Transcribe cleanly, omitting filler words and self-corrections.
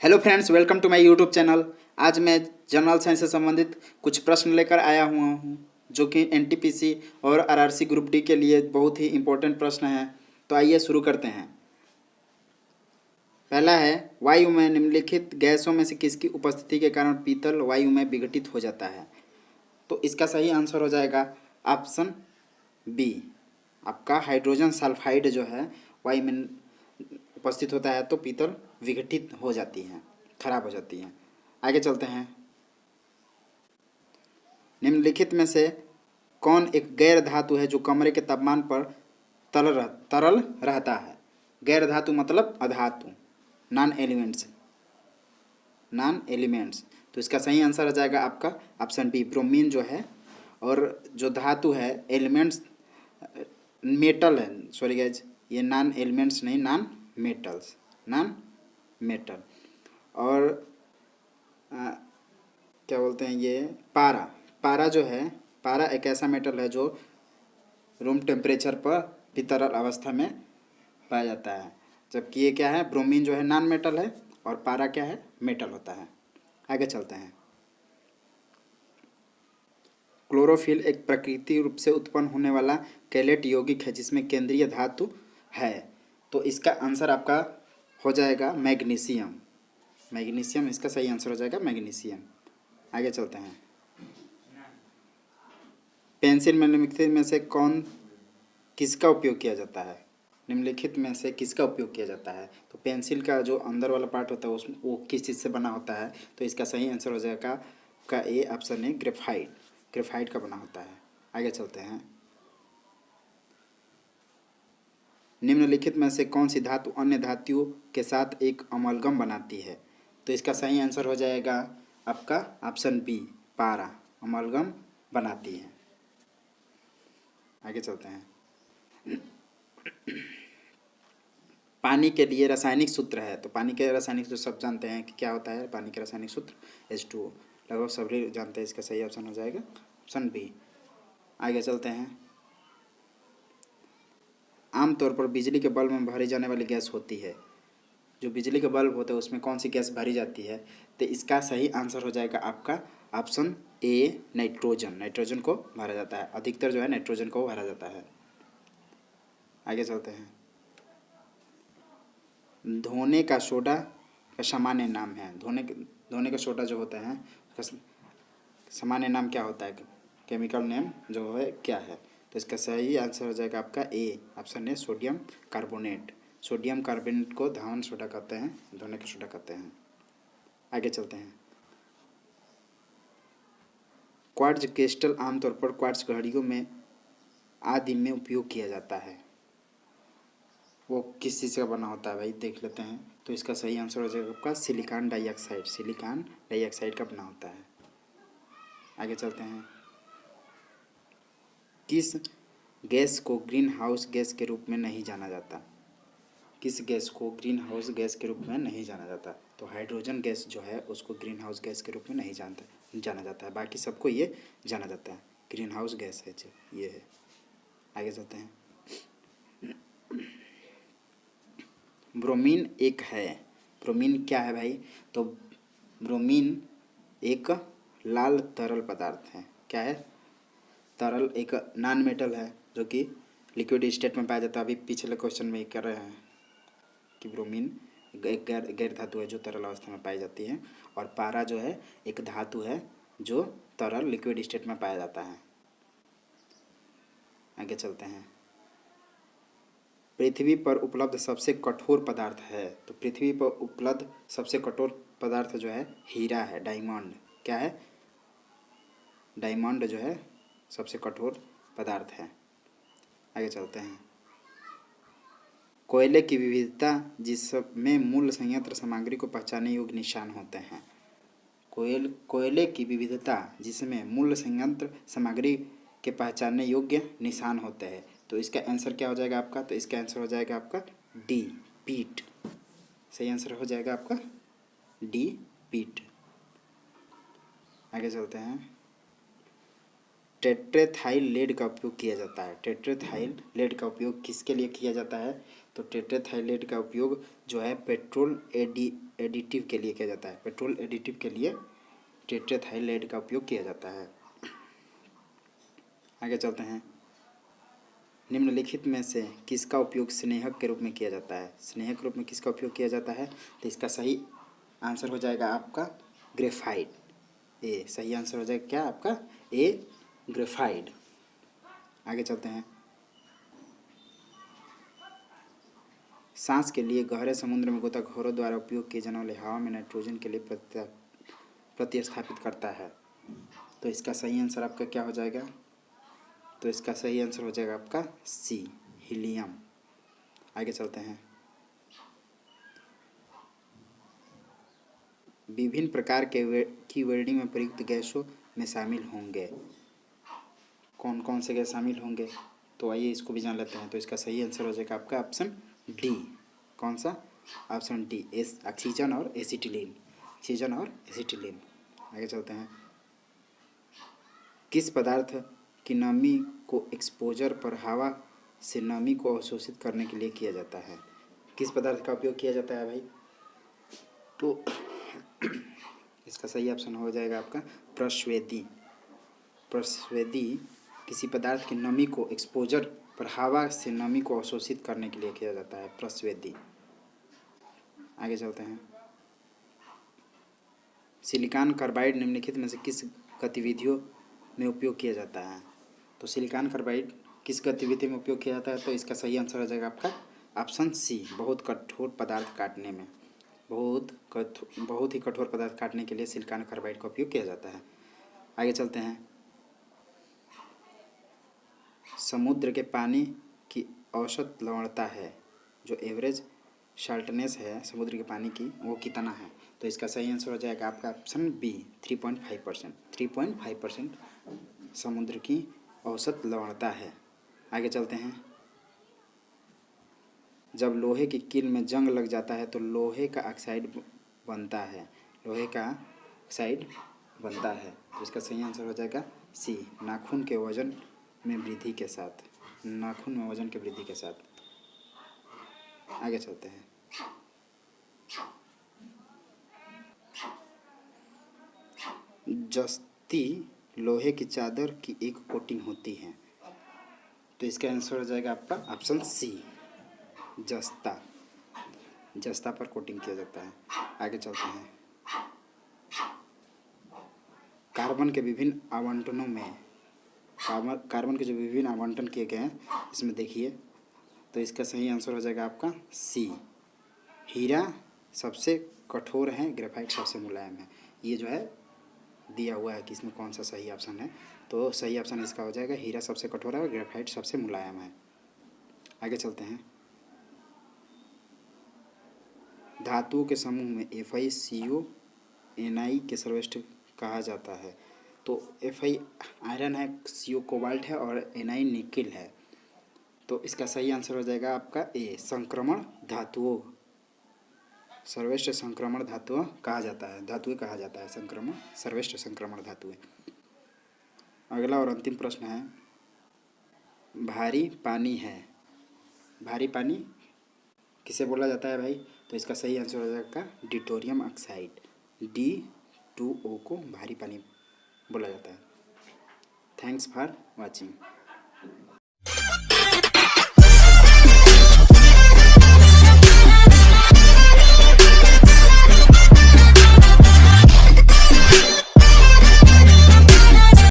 Hello friends, welcome to my YouTube channel. आज मैं general science से संबंधित कुछ प्रश्न लेकर आया हुआ हूँ जो कि एनटीपीसी और आरआरसी ग्रुप डी के लिए बहुत ही इम्पोर्टेंट प्रश्न हैं। तो आइए शुरू करते हैं। पहला है, वायु में निम्नलिखित गैसों में से किसकी उपस्थिति के कारण पीतल वायु में विघटित हो जाता है? तो इसका सही आंसर हो जाएगा ऑप्शन बी। आपका हाइड्रोजन सल्फाइड जो है वायु में उपस्थित होता है तो पीतल विघटित हो जाती है, खराब हो जाती है। आगे चलते हैं। निम्नलिखित में से कौन एक गैर धातु है जो कमरे के तापमान पर तरल रहता है? गैर धातु मतलब अधातु, नॉन एलिमेंट्स। तो इसका सही आंसर हो जाएगा आपका ऑप्शन बी, ब्रोमीन जो है। और जो धातु है एलिमेंट्स मेटल है, सॉरी गाइज, ये नॉन एलिमेंट्स नहीं, नॉन मेटल। और क्या बोलते हैं ये, पारा जो है, पारा एक ऐसा मेटल है जो रूम टेम्परेचर पर भी तरल अवस्था में पाया जाता है, जबकि ये क्या है, ब्रोमीन जो है नॉन मेटल है और पारा क्या है, मेटल होता है। आगे चलते हैं। क्लोरोफिल एक प्राकृतिक रूप से उत्पन्न होने वाला कैलेट यौगिक है जिसमें केंद्रीय धातु है। तो इसका आंसर आपका हो जाएगा मैग्नीशियम इसका सही आंसर हो जाएगा, मैग्नीशियम। आगे चलते हैं। पेंसिल में निम्नलिखित में से किसका उपयोग किया जाता है? निम्नलिखित में से किसका उपयोग किया जाता है? तो पेंसिल का जो अंदर वाला पार्ट होता है उसमें वो किस चीज़ से बना होता है? तो इसका सही आंसर हो जाएगा का ए ऑप्शन है, ग्रेफाइट का बना होता है। आगे चलते हैं। निम्नलिखित में से कौन सी धातु अन्य धातुओं के साथ एक अमलगम बनाती है? तो इसका सही आंसर हो जाएगा आपका ऑप्शन बी, पारा अमलगम बनाती है। आगे चलते हैं। पानी के लिए रासायनिक सूत्र है, तो पानी के रासायनिक सूत्र सब जानते हैं कि क्या होता है। पानी का रासायनिक सूत्र H2O, लगभग सभी जानते हैं। इसका सही ऑप्शन हो जाएगा ऑप्शन बी। आगे चलते हैं। आमतौर पर बिजली के बल्ब में भरी जाने वाली गैस होती है, जो बिजली का बल्ब होता है उसमें कौन सी गैस भरी जाती है? तो इसका सही आंसर हो जाएगा आपका ऑप्शन ए, नाइट्रोजन को भरा जाता है। अधिकतर जो है नाइट्रोजन को भरा जाता है। आगे चलते हैं। धोने का सोडा का सामान्य नाम है। धोने का सोडा जो होता है उसका सामान्य नाम क्या होता है? केमिकल नेम जो है क्या है? तो इसका सही आंसर हो जाएगा आपका ए ऑप्शन है, सोडियम कार्बोनेट। सोडियम कार्बोनेट को धावन सोडा कहते हैं, धोने का सोडा कहते हैं। आगे चलते हैं। क्वार्ट्ज क्रिस्टल आमतौर पर क्वार्ट्ज घड़ियों में आदि में उपयोग किया जाता है। वो किस चीज़ का बना होता है भाई, देख लेते हैं। तो इसका सही आंसर हो जाएगा आपका सिलिकॉन डाइऑक्साइड का बना होता है। आगे चलते हैं। किस गैस को ग्रीन हाउस गैस के रूप में नहीं जाना जाता? किस गैस को ग्रीन हाउस गैस के रूप में नहीं जाना जाता? तो हाइड्रोजन गैस जो है उसको ग्रीन हाउस गैस के रूप में नहीं जाना जाता है, बाकी सबको ये जाना जाता है। ग्रीन हाउस गैस है जो ये है। आगे चलते हैं। ब्रोमीन एक है, ब्रोमीन क्या है भाई? तो ब्रोमीन एक लाल तरल पदार्थ है। क्या है? तरल, एक नॉन मेटल है जो कि लिक्विड स्टेट में पाया जाता है। अभी पिछले क्वेश्चन में कर रहे हैं कि ब्रोमीन एक गैर धातु है जो तरल अवस्था में पाई जाती है, और पारा जो है एक धातु है जो तरल लिक्विड स्टेट में पाया जाता है। आगे चलते हैं। पृथ्वी पर उपलब्ध सबसे कठोर पदार्थ है, तो पृथ्वी पर उपलब्ध सबसे कठोर पदार्थ जो है हीरा है, डायमंड। क्या है? डायमंड जो है सबसे कठोर पदार्थ है। आगे चलते हैं। कोयले की विविधता जिसमें मूल संयंत्र सामग्री को पहचानने योग्य निशान होते हैं। कोयले की विविधता जिसमें मूल संयंत्र सामग्री के पहचानने योग्य निशान होते हैं। तो इसका आंसर क्या हो जाएगा आपका? तो इसका आंसर हो जाएगा आपका डी, पीट। सही आंसर हो जाएगा आपका डी, पीट। आगे चलते हैं। टेट्राथाइल लेड का उपयोग किया जाता है। टेट्राथाइल लेड का उपयोग किसके लिए किया जाता है? तो टेट्राथाइलेट का उपयोग जो है पेट्रोल एडिटिव के लिए किया जाता है। पेट्रोल एडिटिव के लिए टेट्राथाइलेट का उपयोग किया जाता है। आगे चलते हैं। निम्नलिखित में से किसका उपयोग स्नेहक के रूप में किया जाता है? स्नेहक के रूप में किसका उपयोग किया जाता है? तो इसका सही आंसर हो जाएगा आपका ग्रेफाइट। ए सही आंसर हो जाएगा क्या आपका? ए ग्रेफाइट। आगे चलते हैं। सांस के लिए गहरे समुद्र में गोताखोरों द्वारा उपयोग किए जाने वाले हवा में नाइट्रोजन के लिए प्रतिस्थापित करता है। तो इसका सही आंसर आपका क्या हो जाएगा? तो इसका सही आंसर हो जाएगा आपका सी हीलियम। आगे चलते हैं। विभिन्न प्रकार के की वेल्डिंग में प्रयुक्त गैसों में शामिल होंगे। कौन कौन से गैस शामिल होंगे? तो आइए इसको भी जान लेते हैं। तो इसका सही आंसर हो जाएगा आपका ऑप्शन डी। कौन सा? ऑप्शन डी, ऑक्सीजन और एसिटिलीन। ऑक्सीजन और एसिटिलीन। आगे चलते हैं। किस पदार्थ की नमी को एक्सपोजर पर हवा से नमी को अवशोषित करने के लिए किया जाता है? किस पदार्थ का उपयोग किया जाता है भाई? तो इसका सही ऑप्शन हो जाएगा आपका प्रस्वेदी। प्रस्वेदी किसी पदार्थ की नमी को एक्सपोजर पर हवा से नमी को अवशोषित करने के लिए किया जाता है, प्रस्वेदी। आगे चलते हैं। सिलिकॉन कार्बाइड निम्नलिखित में से किस गतिविधियों में उपयोग किया जाता है? तो सिलिकॉन कार्बाइड किस गतिविधि में उपयोग किया जाता है? तो इसका सही आंसर हो जाएगा आपका ऑप्शन सी, बहुत कठोर पदार्थ काटने में। बहुत ही कठोर पदार्थ काटने के लिए सिलिकॉन कार्बाइड का उपयोग किया जाता है। आगे चलते हैं। समुद्र के पानी की औसत लवणता है, जो एवरेज साल्टनेस है समुद्र के पानी की, वो कितना है? तो इसका सही आंसर हो जाएगा आपका ऑप्शन बी 3.5%। 3.5% समुद्र की औसत लवणता है। आगे चलते हैं। जब लोहे की कील में जंग लग जाता है तो लोहे का ऑक्साइड बनता है। लोहे का ऑक्साइड बनता है। तो इसका सही आंसर हो जाएगा सी, नाखून के वजन में वृद्धि के साथ। नाखून में वजन के वृद्धि के साथ। आगे चलते हैं। जस्ती लोहे की चादर की एक कोटिंग होती है। तो इसका आंसर हो जाएगा आपका ऑप्शन सी, जस्ता। जस्ता पर कोटिंग किया जाता है। आगे चलते हैं। कार्बन के विभिन्न आवंटनों में कार्बन के जो विभिन्न आवंटन किए गए हैं इसमें देखिए, तो इसका सही आंसर हो जाएगा आपका सी, हीरा सबसे कठोर है, ग्रेफाइट सबसे मुलायम है। ये जो है दिया हुआ है कि इसमें कौन सा सही ऑप्शन है। तो सही ऑप्शन इसका हो जाएगा हीरा सबसे कठोर है और ग्रेफाइट सबसे मुलायम है। आगे चलते हैं। धातुओं के समूह में FeCO Na के सर्वश्रेष्ठ कहा जाता है। तो Fe आयरन है, CO कोबाल्ट है और Na निकिल है। तो इसका सही आंसर हो जाएगा आपका ए, संक्रमण धातुओं। सर्वश्रेष्ठ संक्रमण धातुओं कहा जाता है, धातुएं कहा जाता है संक्रमण, सर्वश्रेष्ठ संक्रमण धातुएं। अगला और अंतिम प्रश्न है। भारी पानी है। भारी पानी किसे बोला जाता है भाई? तो इसका सही आंसर हो जाएगा डिटोरियम ऑक्साइड। D2O को भारी पानी बोला जाता है। Thanks for watching.